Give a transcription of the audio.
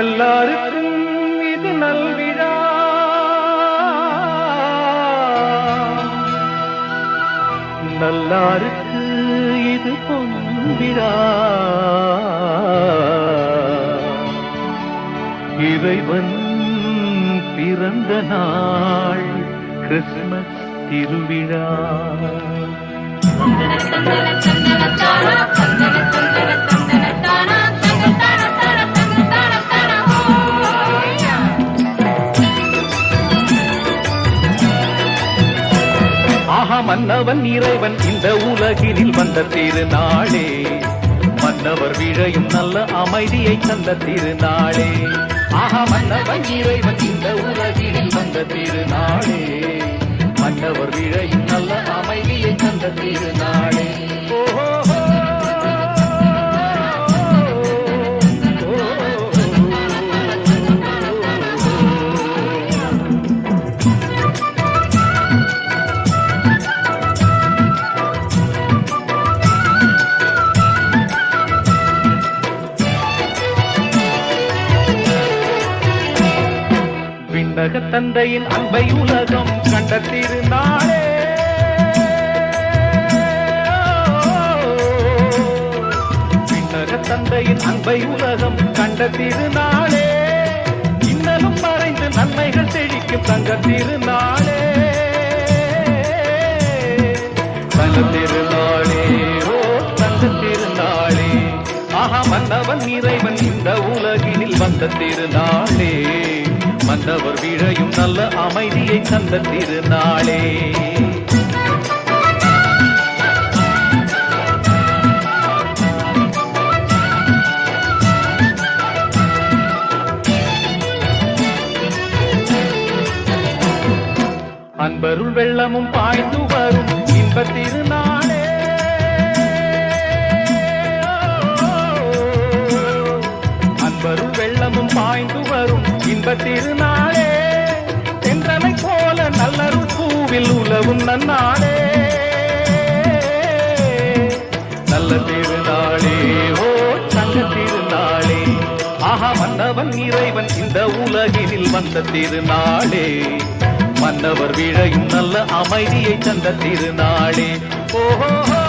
எல்லாருக்கும் இது நல்விழா, நல்லாருக்கு இது பொன்விழா. இறைவன் பிறந்த நாள் கிறிஸ்துமஸ் திருவிழா. மன்னவன் இறைவன் இந்த உலகினில் வந்த திருநாளே, மன்னவர் விழையும் நல்ல அமைதியை தந்த திருநாளே. மன்னவன் இறைவன் இந்த உலகினில் வந்த திருநாளே, மன்னவர் விழையும் நல்ல அமைதியை தந்த திருநாளே. விண்ணக தந்தையின் அன்பை உலகம் கண்ட திருநாளே, விண்ணக தந்தையின் அன்பை உலகம் கண்ட திருநாளே. இன்னலும் மறைந்து நன்மைகள் செழிக்கும் தங்க திருநாளே, தங்க திருநாளே, ஓ தங்க திருநாளே. மன்னவன் இறைவன் இந்த உலகினில் வந்த திருநாளே, மன்னவர் விழையும் நல்ல அமைதியை தந்த திருநாளே. அன்பருள் வெள்ளமும் பாய்ந்து வரும் இன்ப திருநாளே, அன்பருள் வெள்ளமும் பாய்ந்து வரும் இன்ப திருநாளே. தென்றலை போல நல்லருள் பூவில் உலவும் நன்னாளே, நல்ல திருநாளே, ஓ தங்க திருநாளே. மன்னவன் இறைவன் இந்த உலகினில் வந்த திருநாளே, மன்னவர் விழையும் நல்ல அமைதியை தந்த திருநாளே. ஓஹோ.